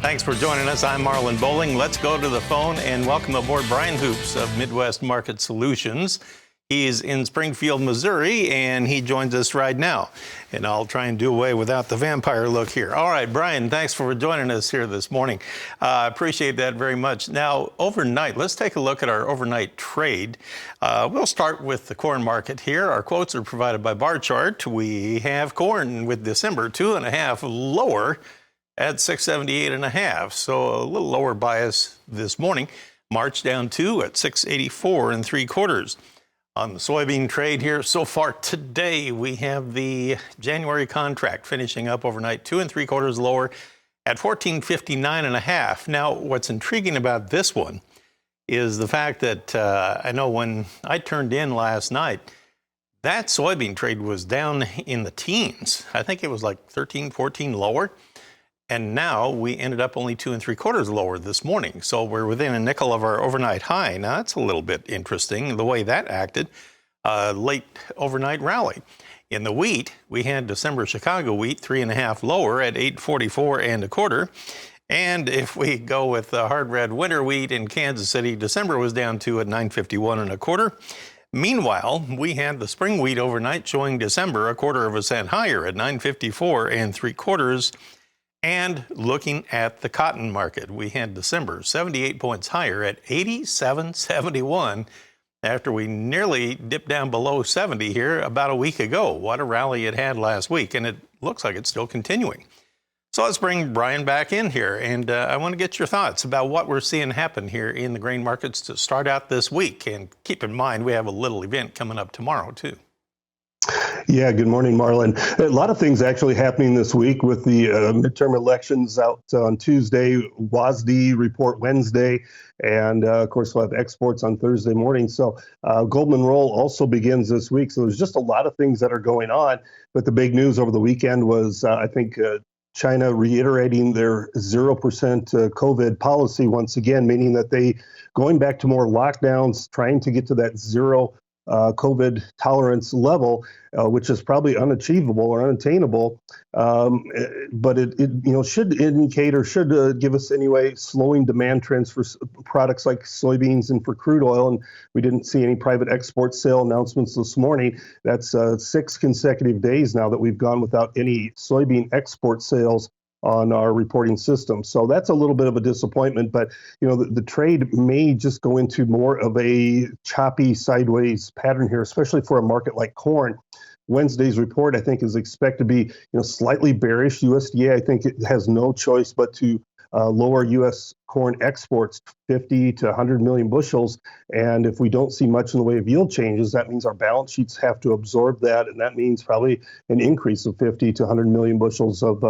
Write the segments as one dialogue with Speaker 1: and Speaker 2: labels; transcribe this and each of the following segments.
Speaker 1: Thanks for joining us. I'm Marlon Bowling. Let's go to the phone and welcome aboard Brian Hoops of Midwest Market Solutions. He's in Springfield, Missouri, and he joins us right now. And I'll try and do away without the vampire look here. All right, Brian, thanks for joining us here this morning. I appreciate that very much. Now, overnight, let's take a look at our overnight trade. We'll start with the corn market here. Our quotes are provided by Bar Chart. We have corn with December 2.5 lower at 678.5, so a little lower bias this morning. March down 2 at 684 3/4. On the soybean trade here so far today, we have the January contract finishing up overnight 2 3/4 lower at 1459.5. Now, what's intriguing about this one is the fact that I know when I turned in last night, that soybean trade was down in the teens. I think it was like 13, 14 lower. And now we ended up only 2 3/4 lower this morning. So we're within a nickel of our overnight high. Now that's a little bit interesting, the way that acted. Late overnight rally. In the wheat, we had December Chicago wheat 3.5 lower at 844 1/4. And if we go with the hard red winter wheat in Kansas City, December was down 2 at 951 1/4. Meanwhile, we had the spring wheat overnight showing December 1/4 cent higher at 954 3/4. And looking at the cotton market, we had December 78 points higher at 87.71 after we nearly dipped down below 70 here about a week ago. What a rally it had last week, and it looks like it's still continuing. So let's bring Brian back in here, and I want to get your thoughts about what we're seeing happen here in the grain markets to start out this week. And keep in mind, we have a little event coming up tomorrow, too.
Speaker 2: Yeah, good morning, Marlon. A lot of things actually happening this week with the midterm elections out on Tuesday, WASD report Wednesday, and of course we'll have exports on Thursday morning. So Goldman Roll also begins this week. So there's just a lot of things that are going on. But the big news over the weekend was, I think, China reiterating their 0% COVID policy once again, meaning that they going back to more lockdowns, trying to get to that zero COVID tolerance level, which is probably unachievable or unattainable, but it should indicate or should give us anyway slowing demand trends for products like soybeans and for crude oil. And we didn't see any private export sale announcements this morning. That's 6 consecutive days now that we've gone without any soybean export sales on our reporting system. So that's a little bit of a disappointment, but the trade may just go into more of a choppy sideways pattern here, especially for a market like corn. Wednesday's report, I think, is expected to be slightly bearish. USDA, I think, it has no choice but to lower U.S. corn exports 50 to 100 million bushels. And if we don't see much in the way of yield changes, that means our balance sheets have to absorb that. And that means probably an increase of 50 to 100 million bushels of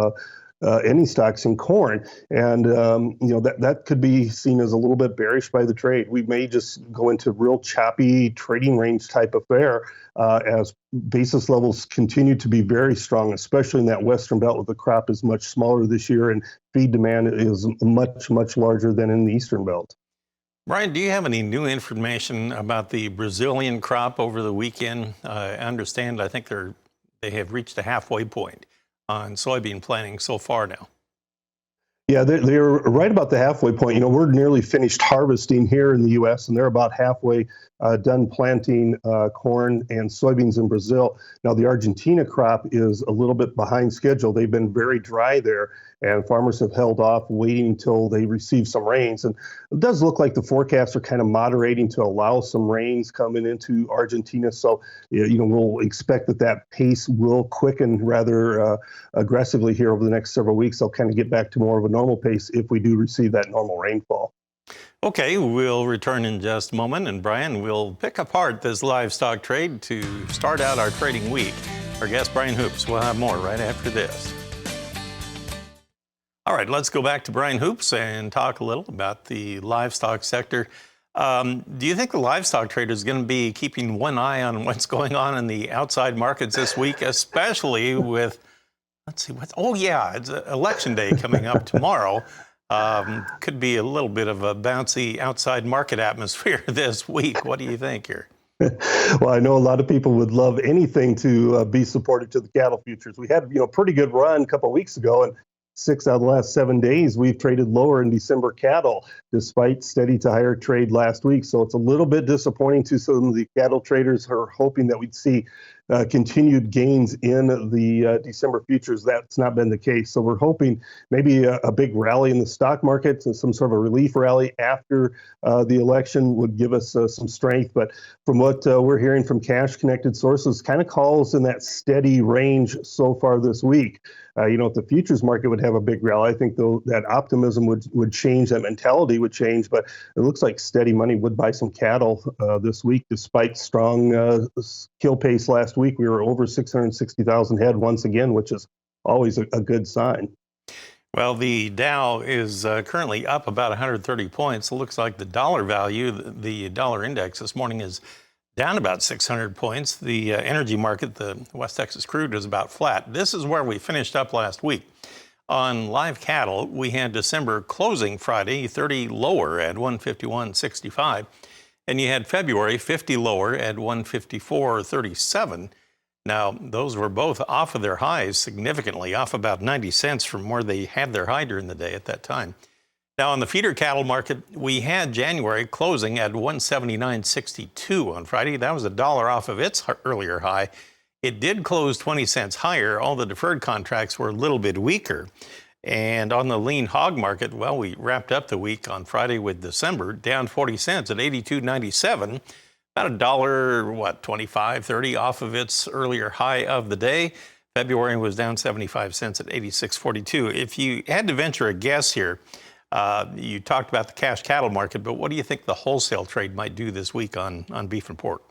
Speaker 2: any stocks in corn. And, that could be seen as a little bit bearish by the trade. We may just go into real choppy trading range type affair as basis levels continue to be very strong, especially in that western belt where the crop is much smaller this year and feed demand is much, much larger than in the eastern belt.
Speaker 1: Brian, do you have any new information about the Brazilian crop over the weekend? I understand, I think they have reached a halfway point on soybean planting so far now.
Speaker 2: Yeah, they're right about the halfway point. We're nearly finished harvesting here in the U.S., and they're about halfway done planting corn and soybeans in Brazil. Now, the Argentina crop is a little bit behind schedule. They've been very dry there, and farmers have held off waiting until they receive some rains. And it does look like the forecasts are kind of moderating to allow some rains coming into Argentina. So, we'll expect that pace will quicken rather aggressively here over the next several weeks. They'll kind of get back to more of a normal pace if we do receive that normal rainfall.
Speaker 1: Okay, we'll return in just a moment, and Brian, we'll pick apart this livestock trade to start out our trading week. Our guest, Brian Hoops, will have more right after this. All right, let's go back to Brian Hoops and talk a little about the livestock sector. Do you think the livestock trader is going to be keeping one eye on what's going on in the outside markets this week, especially with, it's election day coming up tomorrow. Could be a little bit of a bouncy outside market atmosphere this week. What do you think here?
Speaker 2: Well, I know a lot of people would love anything to be supported to the cattle futures. We had, pretty good run a couple of weeks ago, and 6 out of the last 7 days, we've traded lower in December cattle, despite steady to higher trade last week. So it's a little bit disappointing to some of the cattle traders who are hoping that we'd see continued gains in the December futures. That's not been the case. So we're hoping maybe a big rally in the stock market, some sort of a relief rally after the election would give us some strength. But from what we're hearing from cash-connected sources, kind of calls in that steady range so far this week. If the futures market would have a big rally, I think though that optimism would change, that mentality would change. But it looks like steady money would buy some cattle this week, despite strong kill pace last week. We were over 660,000 head once again, which is always a good sign.
Speaker 1: Well, the Dow is currently up about 130 points. It looks like the dollar value, the dollar index this morning is down about 600 points. The energy market, the West Texas crude, is about flat. This is where we finished up last week. On live cattle, we had December closing Friday 30 lower at 151.65, and you had February 50 lower at 154.37. Now, those were both off of their highs significantly, off about 90 cents from where they had their high during the day at that time. Now, on the feeder cattle market, we had January closing at 179.62 on Friday. That was $1 off of its earlier high. It did close 20 cents higher. All the deferred contracts were a little bit weaker. And on the lean hog market, well, we wrapped up the week on Friday with December down 40 cents at 82.97. About $1, 25, 30 off of its earlier high of the day. February was down 75 cents at 86.42. If you had to venture a guess here, you talked about the cash cattle market, but what do you think the wholesale trade might do this week on beef and pork?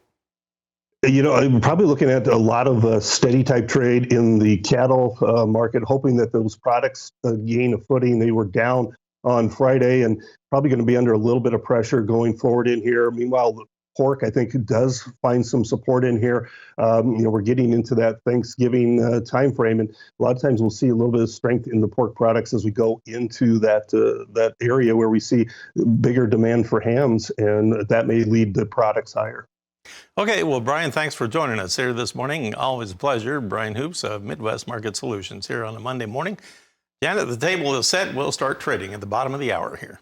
Speaker 2: I'm probably looking at a lot of steady type trade in the cattle market, hoping that those products gain a footing. They were down on Friday and probably going to be under a little bit of pressure going forward in here. Meanwhile, the pork, I think, does find some support in here. We're getting into that Thanksgiving time frame, and a lot of times we'll see a little bit of strength in the pork products as we go into that area where we see bigger demand for hams, and that may lead the products higher.
Speaker 1: Okay, well, Brian, thanks for joining us here this morning. Always a pleasure. Brian Hoops of Midwest Market Solutions here on a Monday morning. Janet, the table is set. We'll start trading at the bottom of the hour here.